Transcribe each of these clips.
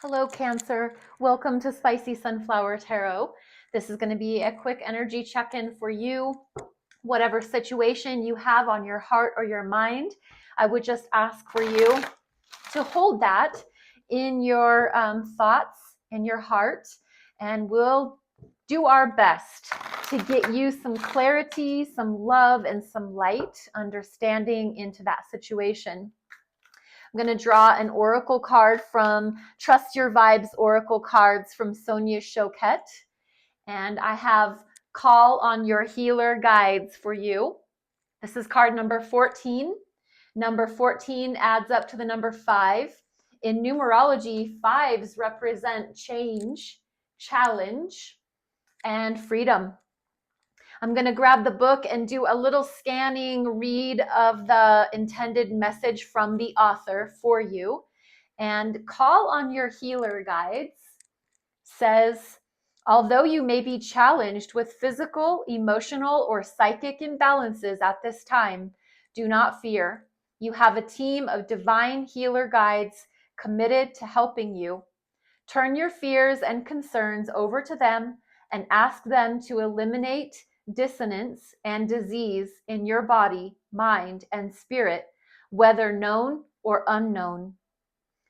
Hello, Cancer. Welcome to Spicy Sunflower Tarot. This is going to be a quick energy check-in for you. Whatever situation you have on your heart or your mind, I would just ask for you to hold that in your thoughts, in your heart, and we'll do our best to get you some clarity, some love, and some light, understanding into that situation. I'm going to draw an oracle card from Trust Your Vibes Oracle Cards from Sonia Choquette. And I have Call on Your Healer Guides for you. This is card number 14. Number 14 adds up to the number 5. In numerology, 5s represent change, challenge, and freedom. I'm going to grab the book and do a little scanning read of the intended message from the author for you. And Call on Your Healer Guides says, although you may be challenged with physical, emotional, or psychic imbalances at this time, do not fear. You have a team of divine healer guides committed to helping you. Turn your fears and concerns over to them and ask them to eliminate dissonance and disease in your body, mind, and spirit, whether known or unknown.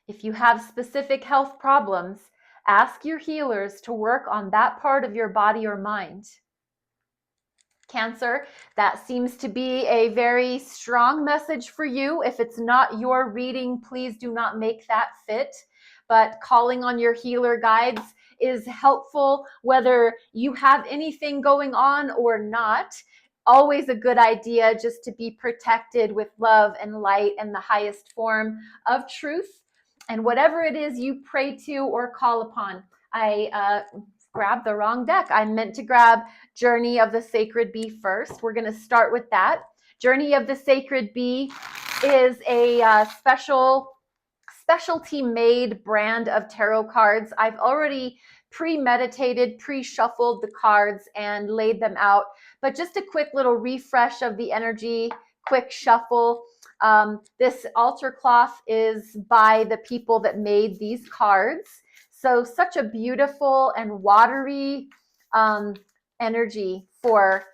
If you have specific health problems, ask your healers to work on that part of your body or mind. Cancer, that seems to be a very strong message for you. If it's not your reading, please do not make that fit. But calling on your healer guides is helpful whether you have anything going on or not. Always a good idea just to be protected with love and light and the highest form of truth. And whatever it is you pray to or call upon. I grabbed the wrong deck. I meant to grab Journey of the Sacred Bee first. We're going to start with that. Journey of the Sacred Bee is a specialty made brand of tarot cards. I've already premeditated, pre-shuffled the cards and laid them out, but just a quick little refresh of the energy, quick shuffle. This altar cloth is by the people that made these cards. So such a beautiful and watery energy for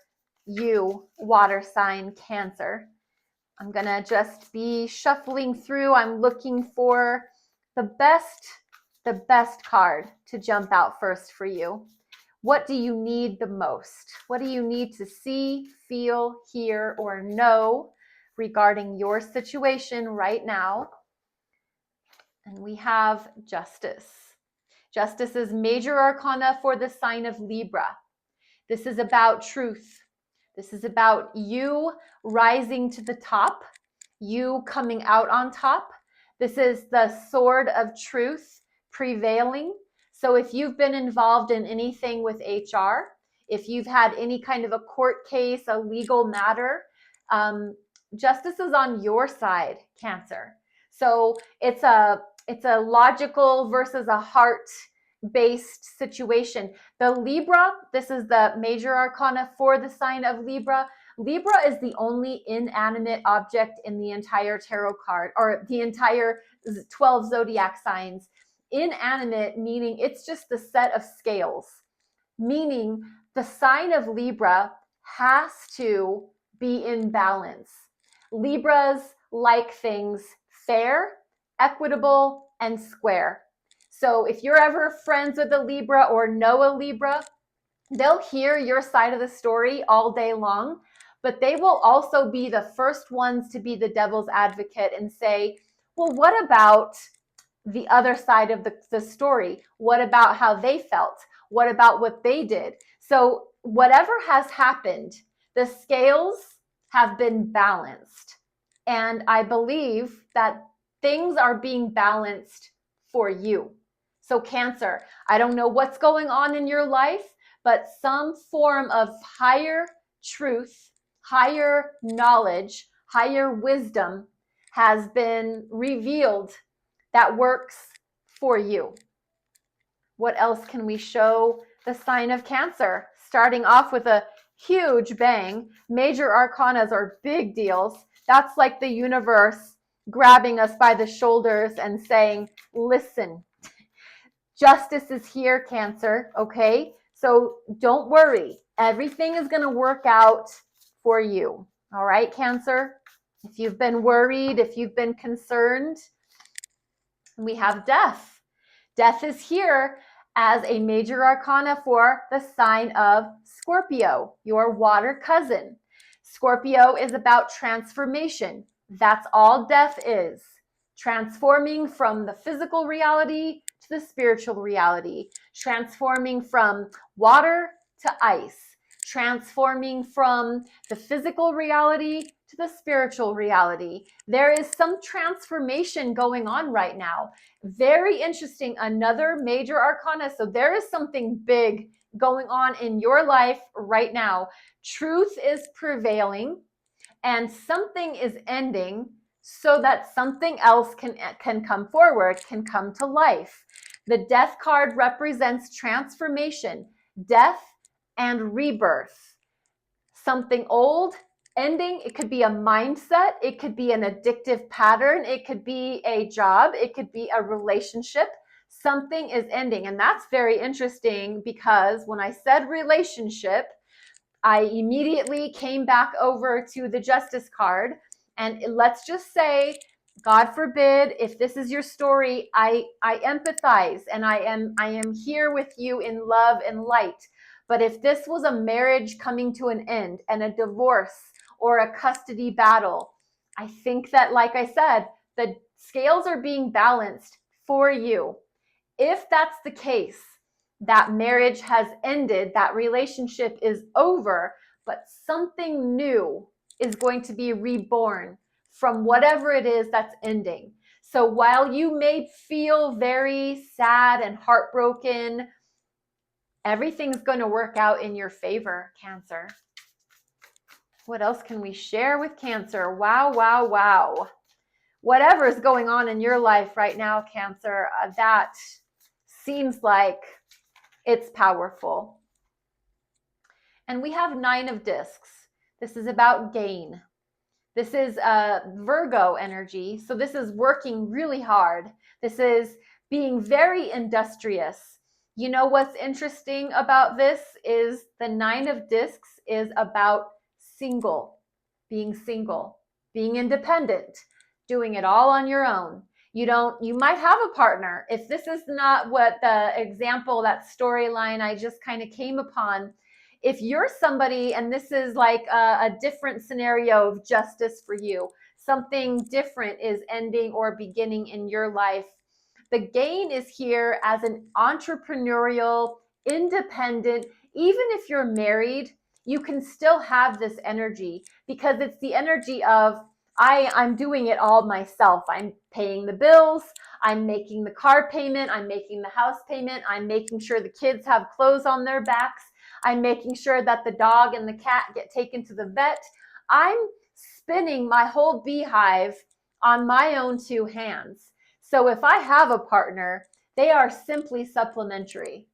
you, water sign Cancer. I'm going to just be shuffling through. I'm looking for the best card to jump out first for you. What do you need the most? What do you need to see, feel, hear, or know regarding your situation right now? And we have Justice. Justice is major arcana for the sign of Libra. This is about truth. This is about you rising to the top, you coming out on top. This is the sword of truth prevailing. So if you've been involved in anything with HR, if you've had any kind of a court case, a legal matter, justice is on your side, Cancer. So it's a logical versus a heart-based situation. The Libra, this is the major arcana for the sign of Libra. Libra is the only inanimate object in the entire tarot card, or the entire 12 zodiac signs. Inanimate meaning it's just the set of scales, meaning the sign of Libra has to be in balance. Libras like things fair, equitable, and square. So if you're ever friends with a Libra or know a Libra, they'll hear your side of the story all day long, but they will also be the first ones to be the devil's advocate and say, well, what about the other side of the story? What about how they felt? What about what they did? So whatever has happened, the scales have been balanced. And I believe that things are being balanced for you. So Cancer, I don't know what's going on in your life, but some form of higher truth, higher knowledge, higher wisdom has been revealed that works for you. What else can we show the sign of Cancer? Starting off with a huge bang. Major arcanas are big deals. That's like the universe grabbing us by the shoulders and saying, listen, Justice is here, Cancer, okay? So don't worry. Everything is going to work out for you. All right, Cancer? If you've been worried, if you've been concerned, we have death. Death is here as a major arcana for the sign of Scorpio, your water cousin. Scorpio is about transformation. That's all death is. Transforming from the physical reality to the spiritual reality. Transforming from water to ice. Transforming from the physical reality to the spiritual reality. There is some transformation going on right now. Very interesting. Another major arcana. So there is something big going on in your life right now. Truth is prevailing and something is ending so that something else can come forward, can come to life. The death card represents transformation, death, and rebirth. Something old ending. It could be a mindset. It could be an addictive pattern. It could be a job. It could be a relationship. Something is ending. And that's very interesting because when I said relationship, I immediately came back over to the Justice card. And let's just say, God forbid, if this is your story, I empathize and I am here with you in love and light. But if this was a marriage coming to an end and a divorce or a custody battle, I think that, like I said, the scales are being balanced for you. If that's the case, that marriage has ended, that relationship is over, but something new is going to be reborn from whatever it is that's ending. So while you may feel very sad and heartbroken, everything's going to work out in your favor, Cancer. What else can we share with Cancer? Wow, wow, wow. Whatever is going on in your life right now, Cancer, that seems like it's powerful. And we have 9 of discs. This is about gain. This is Virgo energy. So this is working really hard. This is being very industrious. You know what's interesting about this is the 9 of discs is about being independent, doing it all on your own. You might have a partner. If this is not what the example, that storyline I just kind of came upon, if you're somebody and this is like a different scenario of justice for you, something different is ending or beginning in your life. The gain is here as an entrepreneurial, independent, even if you're married, you can still have this energy because it's the energy of, I'm doing it all myself. I'm paying the bills. I'm making the car payment. I'm making the house payment. I'm making sure the kids have clothes on their backs. I'm making sure that the dog and the cat get taken to the vet. I'm spinning my whole beehive on my own 2 hands. So if I have a partner, they are simply supplementary.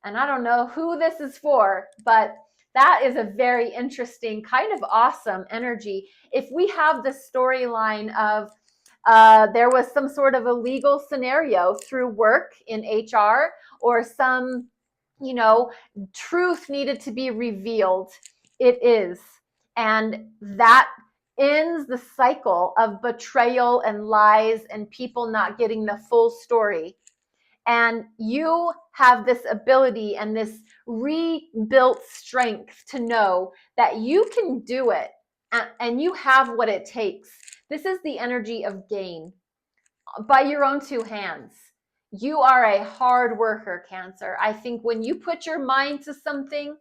And I don't know who this is for, but that is a very interesting, kind of awesome energy. If we have the storyline of there was some sort of a legal scenario through work in HR or some, truth needed to be revealed, it is. And that ends the cycle of betrayal and lies and people not getting the full story. And you have this ability and this rebuilt strength to know that you can do it and you have what it takes. This is the energy of gain by your own 2 hands. You are a hard worker, Cancer. I think when you put your mind to something,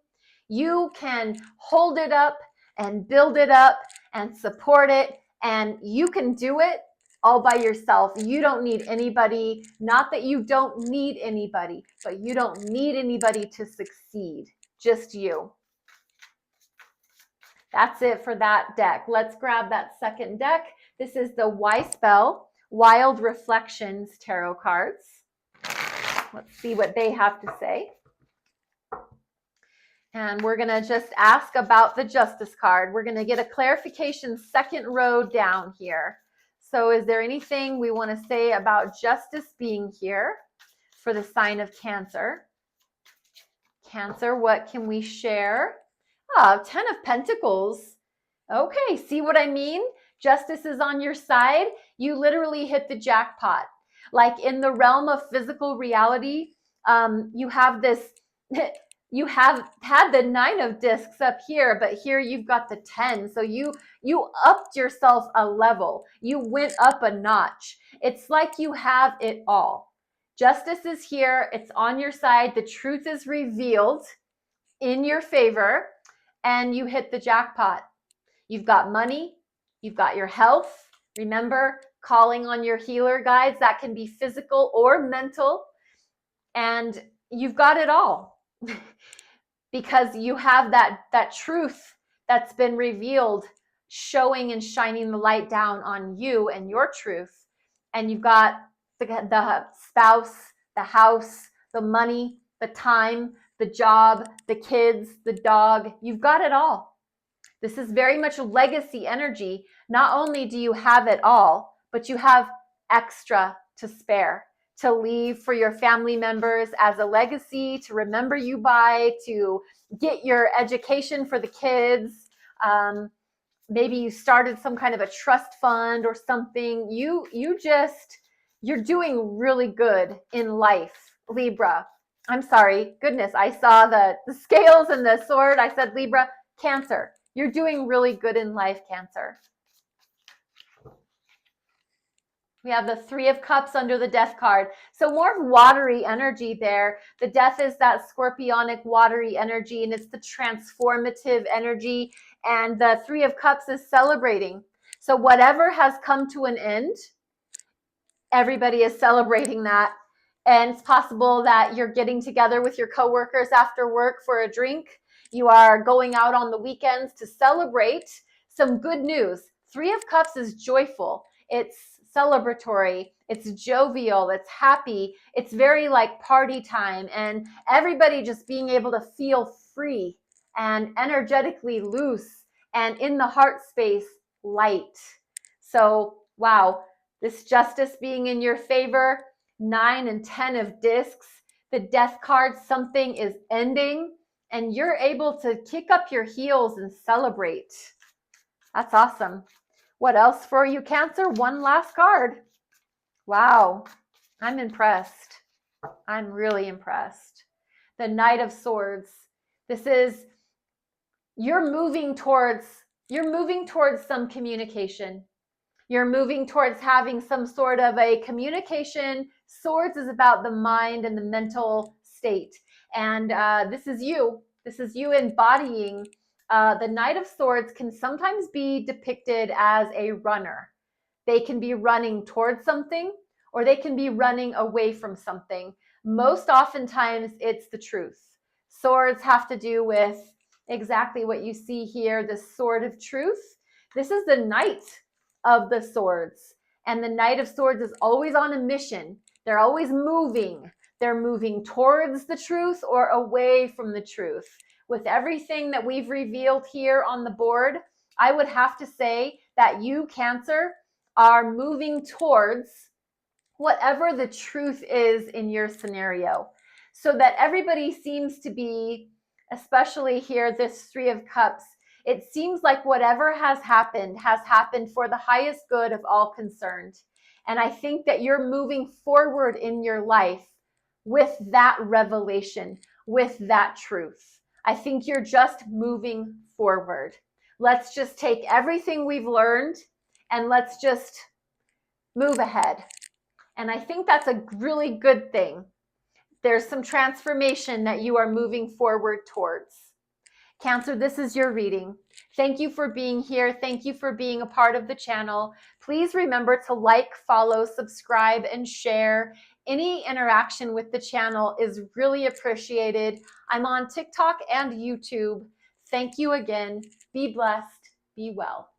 you can hold it up and build it up and support it, and you can do it all by yourself. You don't need anybody. Not that you don't need anybody, but you don't need anybody to succeed. Just you. That's it for that deck. Let's grab that second deck. This is the Weispel Wild Reflections Tarot cards. Let's see what they have to say. And we're going to just ask about the Justice card. We're going to get a clarification second row down here. So is there anything we want to say about justice being here for the sign of Cancer. Cancer, what can we share? Ah, 10 of Pentacles. Okay, see what I mean? Justice is on your side. You literally hit the jackpot. Like in the realm of physical reality, you have this, you have had the 9 of discs up here, but here you've got the 10. So you upped yourself a level. You went up a notch. It's like you have it all. Justice is here. It's on your side. The truth is revealed in your favor, and you hit the jackpot. You've got money, you've got your health. Remember, calling on your healer guides, that can be physical or mental, and you've got it all because you have that truth that's been revealed, showing and shining the light down on you and your truth. And you've got the spouse, the house, the money, the time, the job, the kids, the dog. You've got it all. This is very much legacy energy. Not only do you have it all, but you have extra to spare, to leave for your family members as a legacy, to remember you by, to get your education for the kids. Maybe you started some kind of a trust fund or something. You're doing really good in life, Libra. I'm sorry, goodness, I saw the scales and the sword. I said Libra. Cancer. You're doing really good in life, Cancer. We have the 3 of Cups under the Death card. So more watery energy there. The Death is that scorpionic watery energy, and it's the transformative energy. And the 3 of Cups is celebrating. So whatever has come to an end, everybody is celebrating that. And it's possible that you're getting together with your coworkers after work for a drink. You are going out on the weekends to celebrate some good news. 3 of Cups is joyful. It's celebratory. It's jovial. It's happy. It's very like party time, and everybody just being able to feel free and energetically loose and in the heart space light. So, wow, this justice being in your favor, 9 and 10 of discs, the Death card, something is ending, and you're able to kick up your heels and celebrate. That's awesome. What else for you, Cancer? One last card. Wow, I'm impressed. I'm really impressed. The Knight of Swords. This is, you're moving towards some communication. You're moving towards having some sort of a communication. Swords is about the mind and the mental state. And this is you. This is you embodying. The Knight of Swords can sometimes be depicted as a runner. They can be running towards something, or they can be running away from something. Most oftentimes, it's the truth. Swords have to do with exactly what you see here, the sword of truth. This is the Knight of the Swords. And the Knight of Swords is always on a mission. They're always moving. They're moving towards the truth or away from the truth. With everything that we've revealed here on the board, I would have to say that you, Cancer, are moving towards whatever the truth is in your scenario. So that everybody seems to be, especially here, this 3 of Cups, it seems like whatever has happened for the highest good of all concerned. And I think that you're moving forward in your life with that revelation, with that truth. I think you're just moving forward. Let's just take everything we've learned and let's just move ahead. And I think that's a really good thing. There's some transformation that you are moving forward towards. Cancer, this is your reading. Thank you for being here. Thank you for being a part of the channel. Please remember to like, follow, subscribe, and share. Any interaction with the channel is really appreciated. I'm on TikTok and YouTube. Thank you again. Be blessed. Be well.